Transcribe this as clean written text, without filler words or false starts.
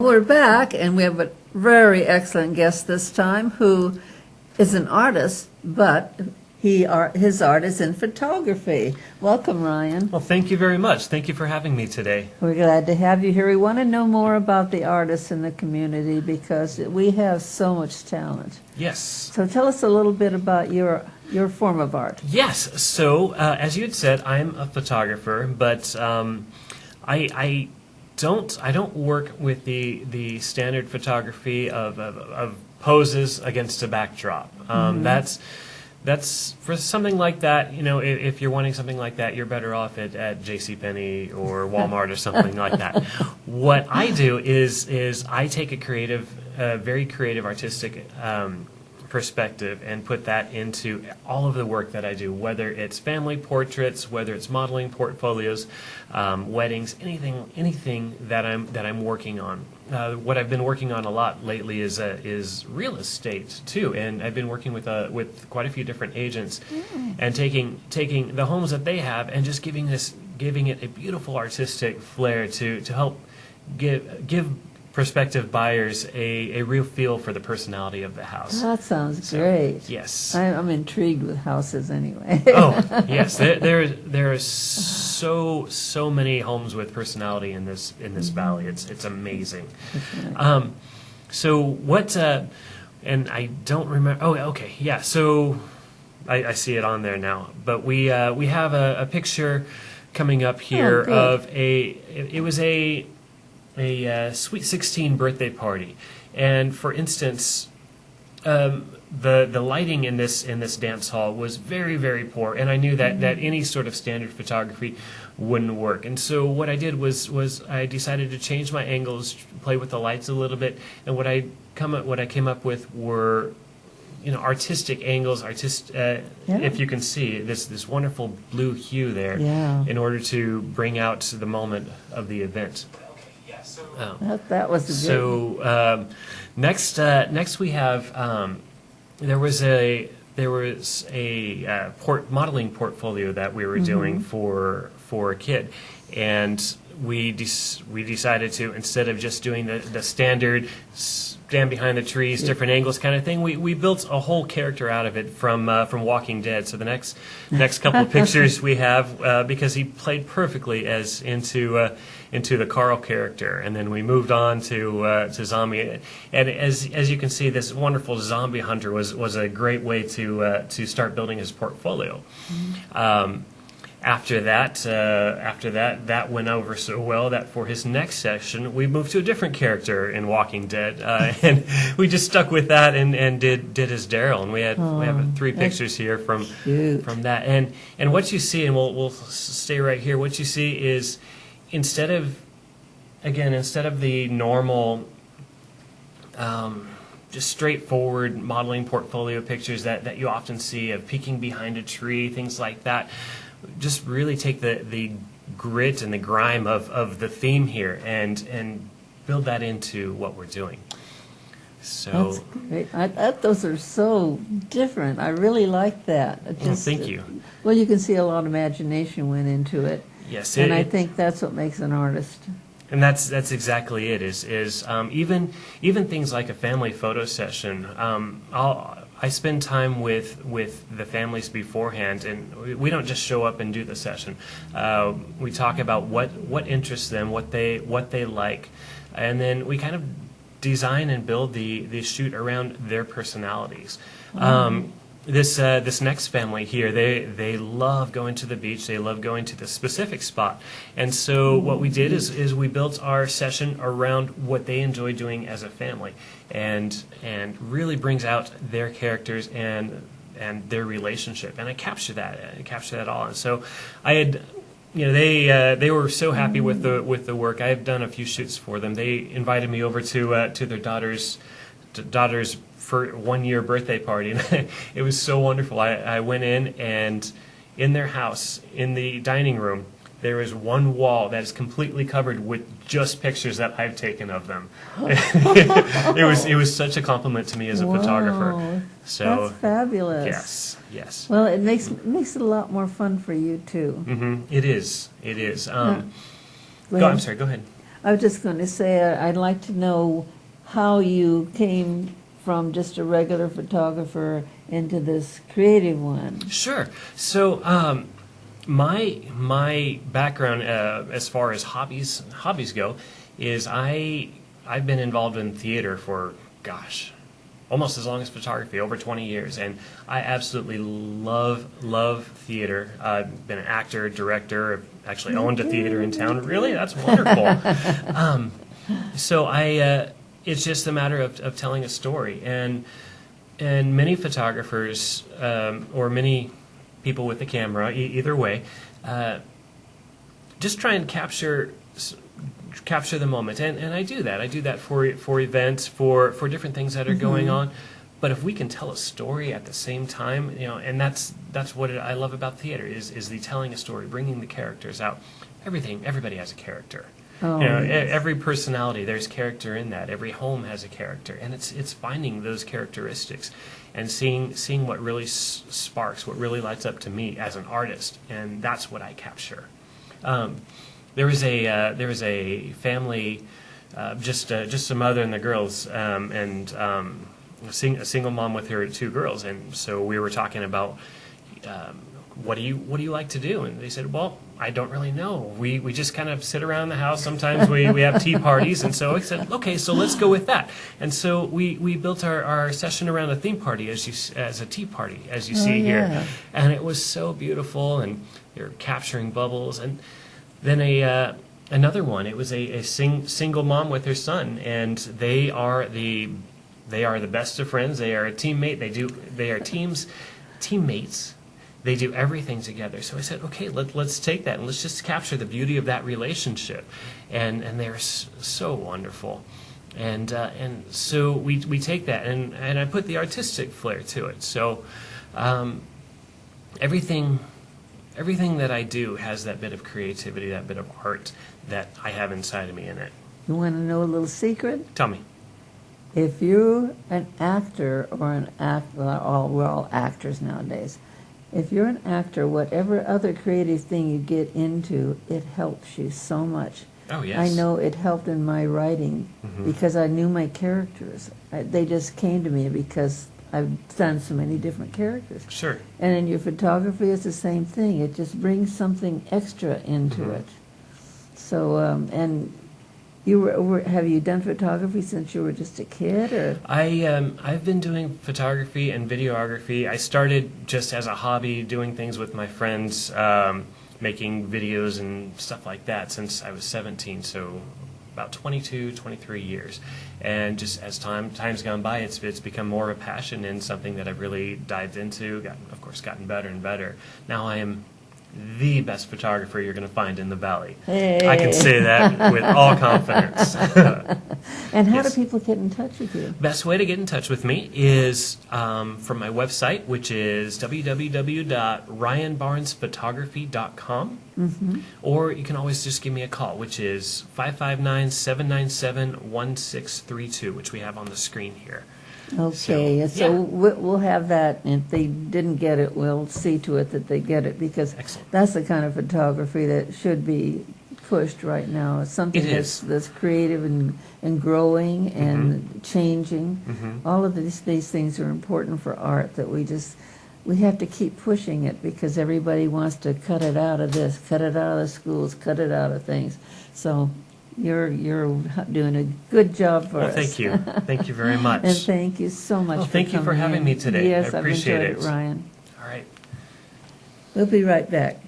We're back, and we have a very excellent guest this time who is an artist, but his art is in photography. Welcome, Ryan. Well, thank you very much. Thank you for having me today. We're glad to have you here. We want to know more about the artists in the community because we have so much talent. Yes. So tell us a little bit about your form of art. Yes. So, as you had said, I'm a photographer, but I don't work with the standard photography of poses against a backdrop. That's for something like that. You know, if you're wanting something like that, you're better off at JCPenney or Walmart or something like that. What I do is I take a very creative, artistic perspective and put that into all of the work that I do, whether it's family portraits, whether it's modeling portfolios, weddings, anything that I'm working on. What I've been working on a lot lately is real estate too, and I've been working with quite a few different agents, and taking the homes that they have and just giving it a beautiful artistic flair to help give prospective buyers a real feel for the personality of the house. That sounds great. Yes. I'm intrigued with houses anyway. Oh, yes. There are so many homes with personality in this valley. It's amazing. Right. So what, and I don't remember, oh, okay, yeah, so I see it on there now. But we have a picture coming up here of it was a Sweet 16 birthday party, and for instance, the lighting in this dance hall was very, very poor, and I knew that any sort of standard photography wouldn't work. And so what I did was I decided to change my angles, play with the lights a little bit, and what I came up with were, you know, artistic angles, if you can see this wonderful blue hue there, in order to bring out the moment of the event. That was a so next we have there was a modeling portfolio that we were doing for a kid, and we decided to, instead of just doing the standard stand behind the trees, different angles kind of thing, we built a whole character out of it from Walking Dead. So the next couple of pictures we have, because he played perfectly as into the Carl character, and then we moved on to zombie. And as you can see, this wonderful zombie hunter was a great way to start building his portfolio. After that went over so well that for his next session we moved to a different character in Walking Dead, and we just stuck with that and did his Daryl, and we have 3 pictures here from that. And what you see, and we'll stay right here. What you see is instead of the normal just straightforward modeling portfolio pictures that you often see of peeking behind a tree, things like that, just really take the grit and the grime of the theme here and build that into what we're doing. So that's great. Those are so different. I really like that. Thank you. Well, you can see a lot of imagination went into it. Yes, and I think that's what makes an artist. And that's exactly it. Is even things like a family photo session. I spend time with the families beforehand, and we don't just show up and do the session. We talk about what interests them, what they like, and then we kind of design and build the shoot around their personalities. This next family here, they love going to the beach. They love going to the specific spot, and so what we did is we built our session around what they enjoy doing as a family, and really brings out their characters and their relationship. And I capture that all. And so I had, you know, they were so happy with the work. I have done a few shoots for them. They invited me over to their daughter's for 1-year birthday party, and it was so wonderful. I went in, and in their house, in the dining room, there is one wall that is completely covered with just pictures that I've taken of them. It was such a compliment to me as a photographer. So that's fabulous. Yes. Well, it makes it a lot more fun for you too. It is. Go I'm sorry. Go ahead. I was just going to say, I'd like to know how you came from just a regular photographer into this creative one. Sure. So my background as far as hobbies go is I've been involved in theater for almost as long as photography, over 20 years, and I absolutely love theater. I've been an actor, director. I've actually owned a theater in town. Really, that's wonderful. So it's just a matter of telling a story, and many photographers or many people with the camera, either way, just try and capture the moment, and I do that. I do that for events, for different things that are going on. But if we can tell a story at the same time, and that's what I love about theater is the telling a story, bringing the characters out. Everybody has a character. Oh, yes. Every personality, there's character in that. Every home has a character, and it's finding those characteristics and seeing what really sparks, what really lights up to me as an artist, and that's what I capture. There was a family, just a mother and the girls, and a single mom with her 2 girls, and so we were talking about what do you like to do, and they said, well, I don't really know. We just kind of sit around the house. Sometimes we have tea parties, and so I said, okay, so let's go with that. And so we built our session around a theme party as a tea party, as you see here, and it was so beautiful, and you're capturing bubbles. And then another one, it was a single mom with her son, and they are the best of friends. They are a teammate. They are teammates. They do everything together. So I said, okay, let's take that and let's just capture the beauty of that relationship, and they're so wonderful, and so we take that and I put the artistic flair to it. So everything that I do has that bit of creativity, that bit of art that I have inside of me in it. You want to know a little secret? Tell me. If you're an actor or we're all actors nowadays. If you're an actor, whatever other creative thing you get into, it helps you so much. Oh, yes. I know it helped in my writing because I knew my characters. They just came to me because I've done so many different characters. Sure. And in your photography, it's the same thing. It just brings something extra into it. So, and have you done photography since you were just a kid, or? I've been doing photography and videography. I started just as a hobby, doing things with my friends, making videos and stuff like that since I was 17, so about 22, 23 years. And just as time's gone by, it's become more of a passion and something that I've really dived into, gotten better and better. Now I am the best photographer you're going to find in the Valley. Hey. I can say that with all confidence. And how Yes. do people get in touch with you? Best way to get in touch with me is from my website, which is www.ryanbarnesphotography.com. Or you can always just give me a call, which is 559-797-1632, which we have on the screen here. Okay, so yeah. we'll have that, and if they didn't get it, we'll see to it that they get it, because Excellent. that's the kind of photography that should be pushed right now. It's something It is. that's creative and growing and changing. All of these things are important for art, that we have to keep pushing it, because everybody wants to cut it out of this, cut it out of the schools, cut it out of things. So you're doing a good job for us. Thank you. Thank you very much. And thank you so much Well, for thank you for coming having in. me today. Yes, I appreciate I've enjoyed it, Ryan. All right. We'll be right back.